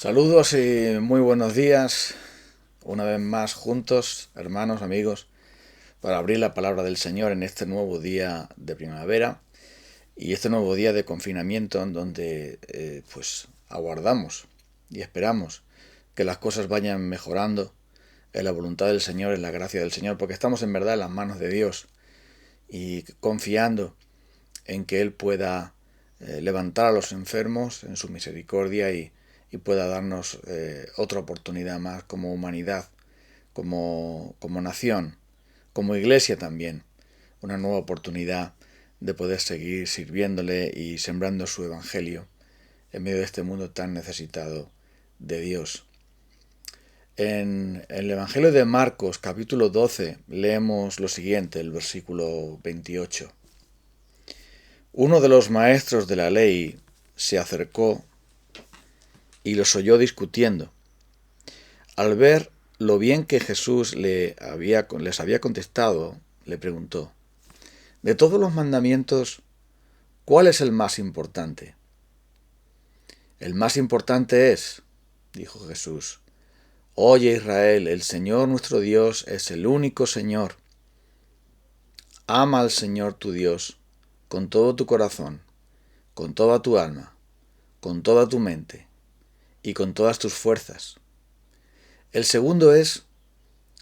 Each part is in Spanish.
Saludos y muy buenos días, una vez más juntos, hermanos, amigos, para abrir la palabra del Señor en este nuevo día de primavera y este nuevo día de confinamiento en donde pues aguardamos y esperamos que las cosas vayan mejorando en la voluntad del Señor, en la gracia del Señor, porque estamos en verdad en las manos de Dios y confiando en que Él pueda levantar a los enfermos en su misericordia y pueda darnos otra oportunidad más como humanidad, como nación, como iglesia también, una nueva oportunidad de poder seguir sirviéndole y sembrando su evangelio en medio de este mundo tan necesitado de Dios. En el Evangelio de Marcos, capítulo 12, leemos lo siguiente, el versículo 28. Uno de los maestros de la ley se acercó y los oyó discutiendo. Al ver lo bien que Jesús les había contestado, le preguntó: de todos los mandamientos, ¿cuál es el más importante? El más importante es, dijo Jesús: oye Israel, el Señor nuestro Dios es el único Señor. Ama al Señor tu Dios con todo tu corazón, con toda tu alma, con toda tu mente y con todas tus fuerzas. El segundo es: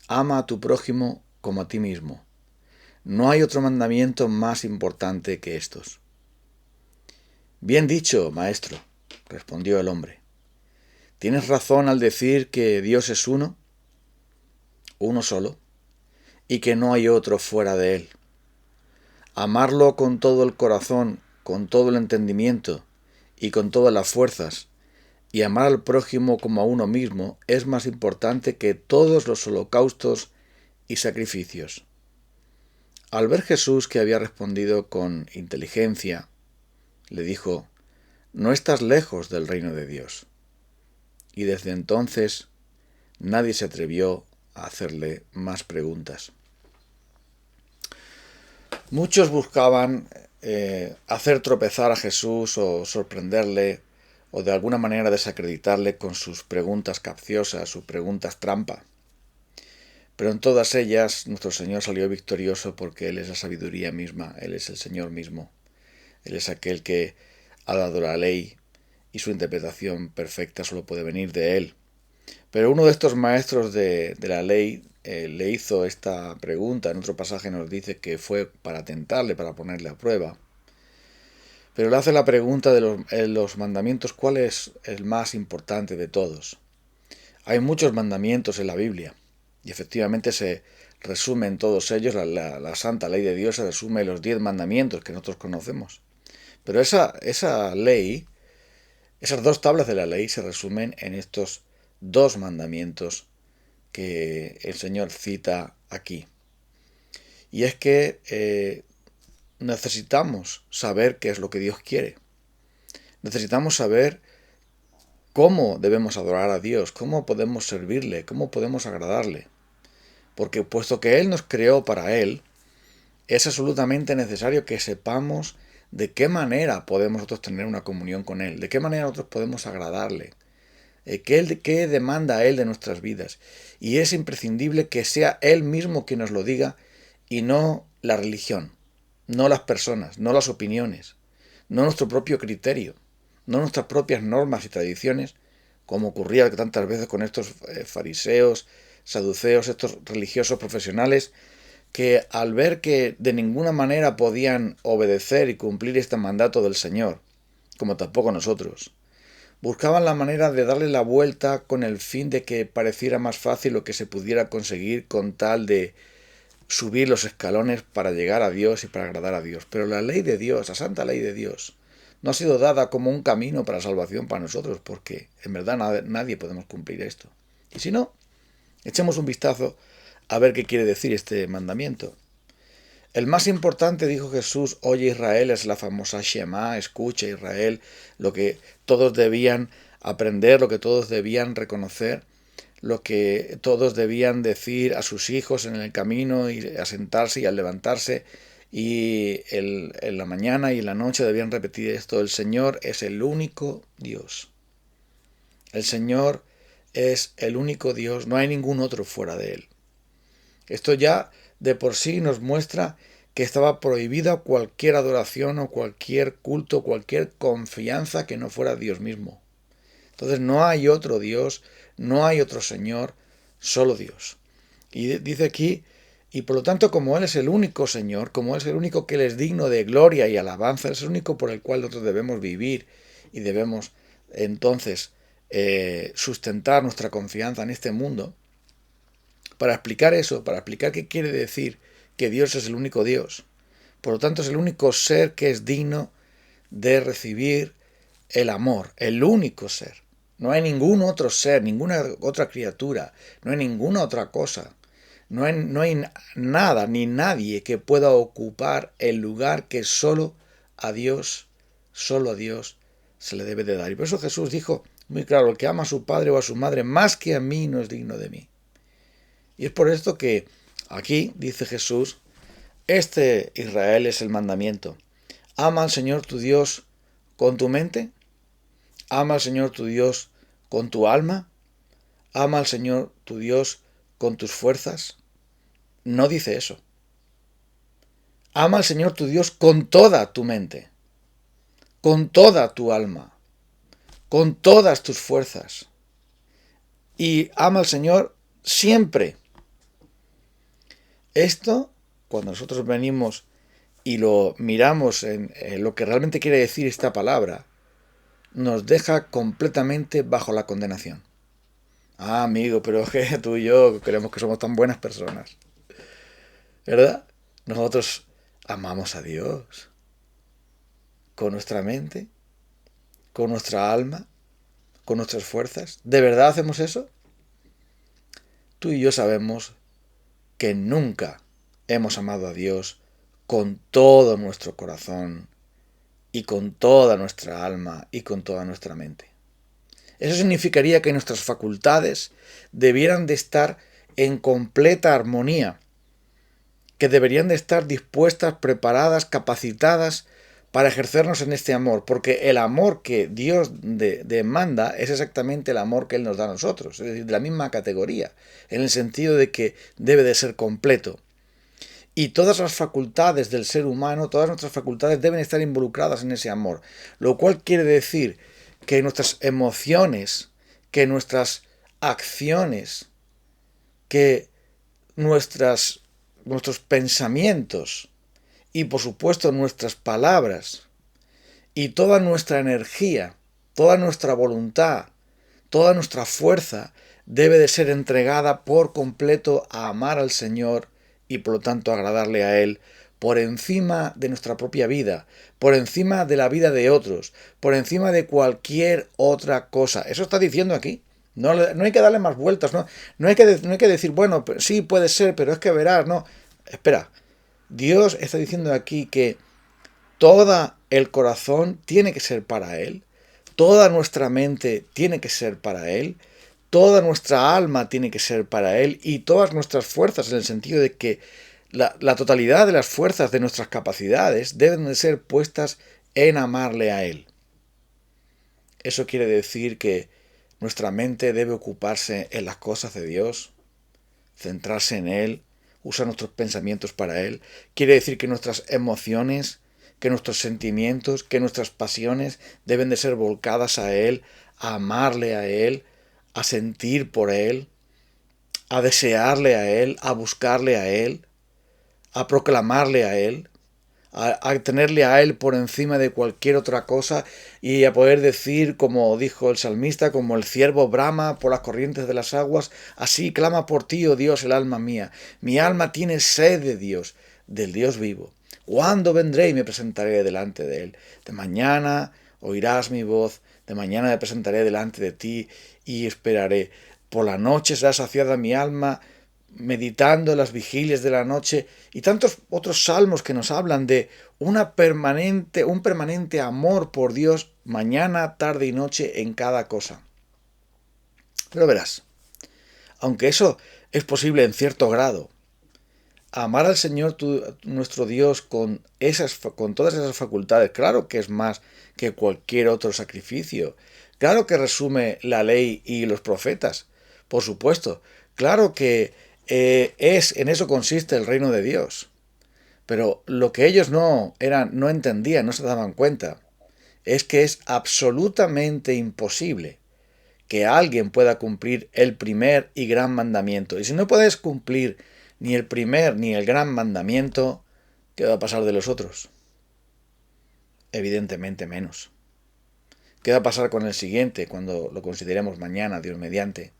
ama a tu prójimo como a ti mismo. No hay otro mandamiento más importante que estos. Bien dicho, maestro, respondió el hombre. Tienes razón al decir que Dios es uno solo, y que no hay otro fuera de él. Amarlo con todo el corazón, con todo el entendimiento y con todas las fuerzas, y amar al prójimo como a uno mismo es más importante que todos los holocaustos y sacrificios. Al ver Jesús que había respondido con inteligencia, le dijo: no estás lejos del reino de Dios. Y desde entonces nadie se atrevió a hacerle más preguntas. Muchos buscaban hacer tropezar a Jesús o sorprenderle o de alguna manera desacreditarle con sus preguntas capciosas, sus preguntas trampa. Pero en todas ellas nuestro Señor salió victorioso porque Él es la sabiduría misma, Él es el Señor mismo. Él es aquel que ha dado la ley y su interpretación perfecta solo puede venir de Él. Pero uno de estos maestros de la ley le hizo esta pregunta. En otro pasaje nos dice que fue para tentarle, para ponerle a prueba. Pero le hace la pregunta de los mandamientos: ¿cuál es el más importante de todos? Hay muchos mandamientos en la Biblia y efectivamente se resumen todos ellos. La santa ley de Dios se resume en los 10 mandamientos que nosotros conocemos. Pero esa ley, esas dos tablas de la ley se resumen en estos dos mandamientos que el Señor cita aquí. Y es que necesitamos saber qué es lo que Dios quiere. Necesitamos saber cómo debemos adorar a Dios, cómo podemos servirle, cómo podemos agradarle. Porque puesto que Él nos creó para Él, es absolutamente necesario que sepamos de qué manera podemos nosotros tener una comunión con Él, de qué manera nosotros podemos agradarle, qué demanda Él de nuestras vidas. Y es imprescindible que sea Él mismo quien nos lo diga y no la religión, no las personas, no las opiniones, no nuestro propio criterio, no nuestras propias normas y tradiciones, como ocurría tantas veces con estos fariseos, saduceos, estos religiosos profesionales, que al ver que de ninguna manera podían obedecer y cumplir este mandato del Señor, como tampoco nosotros, buscaban la manera de darle la vuelta con el fin de que pareciera más fácil lo que se pudiera conseguir con tal de subir los escalones para llegar a Dios y para agradar a Dios. Pero la ley de Dios, la santa ley de Dios, no ha sido dada como un camino para salvación para nosotros, porque en verdad nadie podemos cumplir esto. Y si no, echemos un vistazo a ver qué quiere decir este mandamiento. El más importante, dijo Jesús, oye Israel, es la famosa Shema, escucha Israel, lo que todos debían aprender, lo que todos debían reconocer, lo que todos debían decir a sus hijos en el camino y a sentarse y al levantarse, y en la mañana y en la noche debían repetir esto: el Señor es el único Dios. El Señor es el único Dios, no hay ningún otro fuera de Él. Esto ya de por sí nos muestra que estaba prohibida cualquier adoración o cualquier culto, cualquier confianza que no fuera Dios mismo. Entonces no hay otro Dios, no hay otro Señor, solo Dios. Y dice aquí, y por lo tanto como Él es el único Señor, como Él es el único que Él es digno de gloria y alabanza, Él es el único por el cual nosotros debemos vivir y debemos entonces sustentar nuestra confianza en este mundo. Para explicar eso, para explicar qué quiere decir que Dios es el único Dios, por lo tanto es el único ser que es digno de recibir el amor, el único ser. No hay ningún otro ser, ninguna otra criatura, no hay ninguna otra cosa, no hay nada ni nadie que pueda ocupar el lugar que solo a Dios se le debe de dar. Y por eso Jesús dijo muy claro, el que ama a su padre o a su madre más que a mí no es digno de mí. Y es por esto que aquí dice Jesús, este Israel es el mandamiento. Ama al Señor tu Dios con tu mente, ama al Señor tu Dios con tu alma, ama al Señor tu Dios con tus fuerzas. No dice eso. Ama al Señor tu Dios con toda tu mente, con toda tu alma, con todas tus fuerzas. Y ama al Señor siempre. Esto, cuando nosotros venimos y lo miramos en lo que realmente quiere decir esta palabra, nos deja completamente bajo la condenación. Ah, amigo, pero es que tú y yo creemos que somos tan buenas personas, ¿verdad? Nosotros amamos a Dios con nuestra mente, con nuestra alma, con nuestras fuerzas. ¿De verdad hacemos eso? Tú y yo sabemos que nunca hemos amado a Dios con todo nuestro corazón y con toda nuestra alma y con toda nuestra mente. Eso significaría que nuestras facultades debieran de estar en completa armonía, que deberían de estar dispuestas, preparadas, capacitadas para ejercernos en este amor, porque el amor que Dios demanda es exactamente el amor que Él nos da a nosotros, es decir, de la misma categoría, en el sentido de que debe de ser completo. Y todas las facultades del ser humano, todas nuestras facultades deben estar involucradas en ese amor, lo cual quiere decir que nuestras emociones, que nuestras acciones, que nuestros pensamientos y por supuesto nuestras palabras y toda nuestra energía, toda nuestra voluntad, toda nuestra fuerza debe de ser entregada por completo a amar al Señor y por lo tanto agradarle a Él por encima de nuestra propia vida, por encima de la vida de otros, por encima de cualquier otra cosa. Eso está diciendo aquí. No hay que darle más vueltas, no hay que decir, bueno, sí puede ser, pero es que verás, no. Espera, Dios está diciendo aquí que todo el corazón tiene que ser para Él, toda nuestra mente tiene que ser para Él, toda nuestra alma tiene que ser para Él y todas nuestras fuerzas, en el sentido de que la totalidad de las fuerzas de nuestras capacidades deben de ser puestas en amarle a Él. Eso quiere decir que nuestra mente debe ocuparse en las cosas de Dios, centrarse en Él, usar nuestros pensamientos para Él. Quiere decir que nuestras emociones, que nuestros sentimientos, que nuestras pasiones deben de ser volcadas a Él, a amarle a Él, a sentir por Él, a desearle a Él, a buscarle a Él, a proclamarle a Él, a tenerle a Él por encima de cualquier otra cosa y a poder decir, como dijo el salmista, como el ciervo brama por las corrientes de las aguas, así clama por ti, oh Dios, el alma mía. Mi alma tiene sed de Dios, del Dios vivo. ¿Cuándo vendré y me presentaré delante de Él? De mañana oirás mi voz, de mañana me presentaré delante de ti y esperaré. Por la noche será saciada mi alma, meditando en las vigilias de la noche, y tantos otros salmos que nos hablan de un permanente amor por Dios mañana, tarde y noche en cada cosa. Pero verás, aunque eso es posible en cierto grado, amar al Señor nuestro Dios con todas esas facultades, claro que es más que cualquier otro sacrificio, Claro que resume la ley y los profetas, por supuesto. Claro que en eso consiste el reino de Dios. Pero lo que ellos no entendían, no se daban cuenta, es que es absolutamente imposible que alguien pueda cumplir el primer y gran mandamiento. Y si no puedes cumplir ni el primer ni el gran mandamiento, ¿qué va a pasar de los otros? Evidentemente menos. ¿Qué va a pasar con el siguiente cuando lo consideremos mañana, Dios mediante?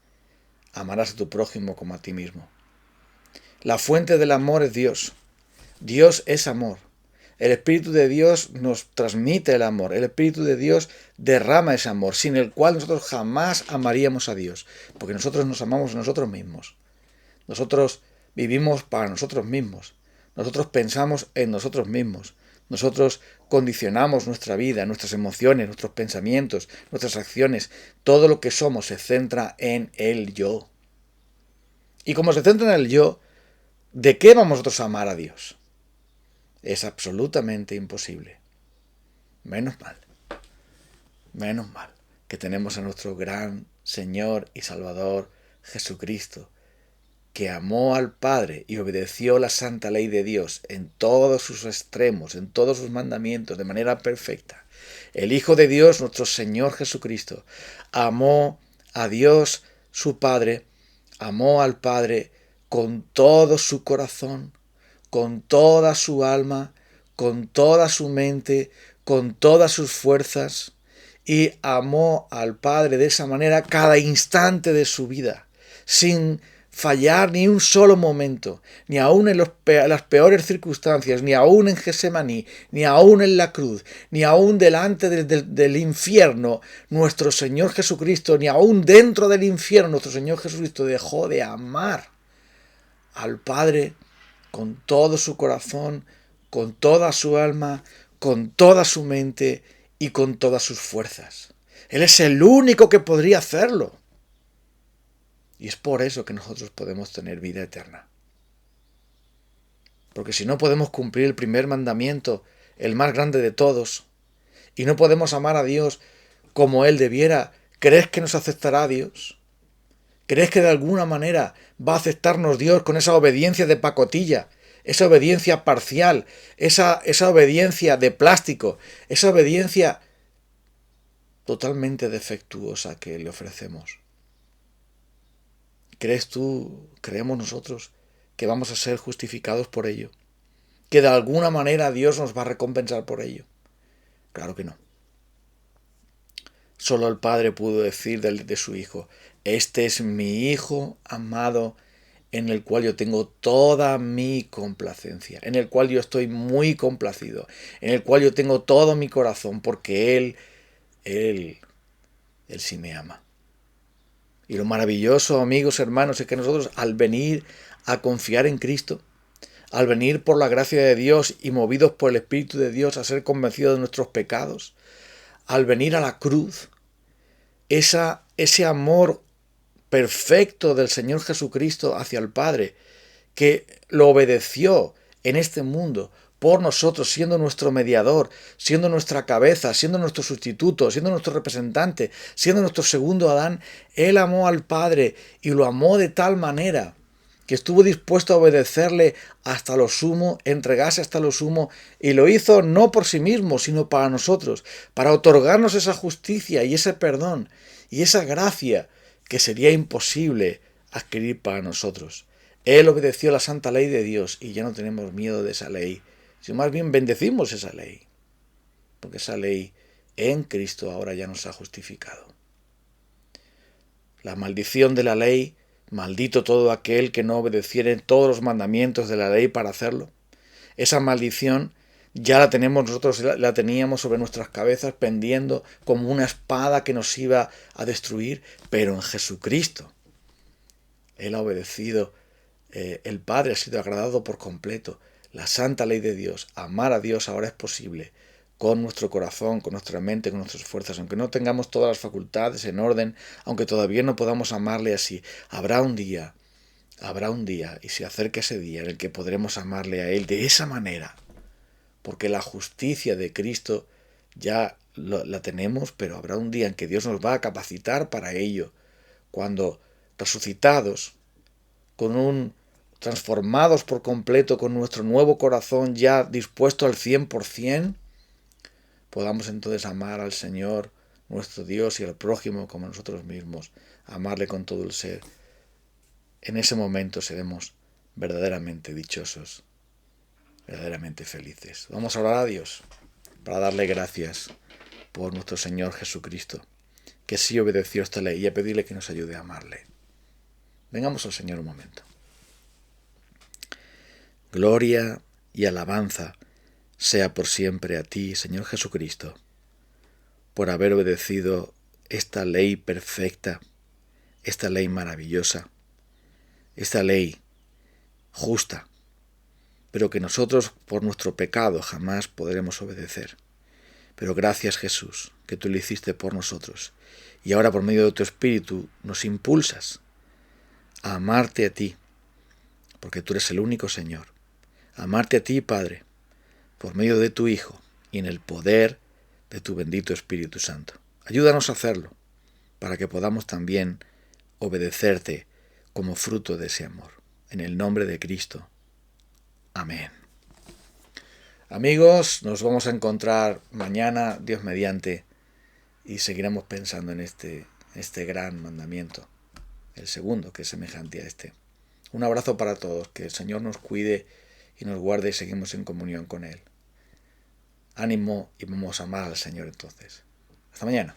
Amarás a tu prójimo como a ti mismo. La fuente del amor es Dios. Dios es amor. El Espíritu de Dios nos transmite el amor. El Espíritu de Dios derrama ese amor, sin el cual nosotros jamás amaríamos a Dios, porque nosotros nos amamos a nosotros mismos. Nosotros vivimos para nosotros mismos. Nosotros pensamos en nosotros mismos. Nosotros condicionamos nuestra vida, nuestras emociones, nuestros pensamientos, nuestras acciones. Todo lo que somos se centra en el yo. Y como se centra en el yo, ¿de qué vamos nosotros a amar a Dios? Es absolutamente imposible. Menos mal que tenemos a nuestro gran Señor y Salvador Jesucristo, que amó al Padre y obedeció la santa ley de Dios en todos sus extremos, en todos sus mandamientos, de manera perfecta. El Hijo de Dios, nuestro Señor Jesucristo, amó a Dios su Padre, amó al Padre con todo su corazón, con toda su alma, con toda su mente, con todas sus fuerzas, y amó al Padre de esa manera cada instante de su vida, sin fallar ni un solo momento, ni aun en las peores circunstancias, ni aun en Getsemaní, ni aun en la cruz, ni aun delante del infierno, nuestro Señor Jesucristo, ni aun dentro del infierno, nuestro Señor Jesucristo dejó de amar al Padre con todo su corazón, con toda su alma, con toda su mente y con todas sus fuerzas. Él es el único que podría hacerlo. Y es por eso que nosotros podemos tener vida eterna. Porque si no podemos cumplir el primer mandamiento, el más grande de todos, y no podemos amar a Dios como Él debiera, ¿crees que nos aceptará Dios? ¿Crees que de alguna manera va a aceptarnos Dios con esa obediencia de pacotilla, esa obediencia parcial, esa obediencia de plástico, esa obediencia totalmente defectuosa que le ofrecemos? ¿Crees tú, creemos nosotros, que vamos a ser justificados por ello? ¿Que de alguna manera Dios nos va a recompensar por ello? Claro que no. Solo el Padre pudo decir de su Hijo: este es mi Hijo amado, en el cual yo tengo toda mi complacencia, en el cual yo estoy muy complacido, en el cual yo tengo todo mi corazón, porque Él sí me ama. Y lo maravilloso, amigos, hermanos, es que nosotros, al venir a confiar en Cristo, al venir por la gracia de Dios y movidos por el Espíritu de Dios a ser convencidos de nuestros pecados, al venir a la cruz, ese amor perfecto del Señor Jesucristo hacia el Padre, que lo obedeció en este mundo por nosotros, siendo nuestro mediador, siendo nuestra cabeza, siendo nuestro sustituto, siendo nuestro representante, siendo nuestro segundo Adán, Él amó al Padre y lo amó de tal manera que estuvo dispuesto a obedecerle hasta lo sumo, entregarse hasta lo sumo, y lo hizo no por sí mismo, sino para nosotros, para otorgarnos esa justicia y ese perdón y esa gracia que sería imposible adquirir para nosotros. Él obedeció la santa ley de Dios y ya no tenemos miedo de esa ley, sino más bien bendecimos esa ley, porque esa ley en Cristo ahora ya nos ha justificado. La maldición de la ley: maldito todo aquel que no obedeciere todos los mandamientos de la ley para hacerlo. Esa maldición ya la tenemos nosotros, la teníamos sobre nuestras cabezas pendiendo como una espada que nos iba a destruir, pero en Jesucristo Él ha obedecido, el Padre ha sido agradado por completo. La santa ley de Dios, amar a Dios, ahora es posible con nuestro corazón, con nuestra mente, con nuestras fuerzas, aunque no tengamos todas las facultades en orden, aunque todavía no podamos amarle así. Habrá un día, y se acerca ese día en el que podremos amarle a Él de esa manera, porque la justicia de Cristo ya la tenemos, pero habrá un día en que Dios nos va a capacitar para ello, cuando resucitados, transformados por completo, con nuestro nuevo corazón ya dispuesto al 100%, podamos entonces amar al Señor, nuestro Dios, y al prójimo como a nosotros mismos, amarle con todo el ser. En ese momento seremos verdaderamente dichosos, verdaderamente felices. Vamos a orar a Dios para darle gracias por nuestro Señor Jesucristo, que sí obedeció esta ley, y a pedirle que nos ayude a amarle. Vengamos al Señor un momento. Gloria y alabanza sea por siempre a ti, Señor Jesucristo, por haber obedecido esta ley perfecta, esta ley maravillosa, esta ley justa, pero que nosotros por nuestro pecado jamás podremos obedecer. Pero gracias, Jesús, que tú lo hiciste por nosotros, y ahora por medio de tu Espíritu nos impulsas a amarte a ti, porque tú eres el único Señor. Amarte a ti, Padre, por medio de tu Hijo y en el poder de tu bendito Espíritu Santo. Ayúdanos a hacerlo, para que podamos también obedecerte como fruto de ese amor. En el nombre de Cristo. Amén. Amigos, nos vamos a encontrar mañana, Dios mediante, y seguiremos pensando en este gran mandamiento, el segundo, que es semejante a este. Un abrazo para todos, que el Señor nos cuide y nos guarde y seguimos en comunión con Él. Ánimo y vamos a amar al Señor entonces. Hasta mañana.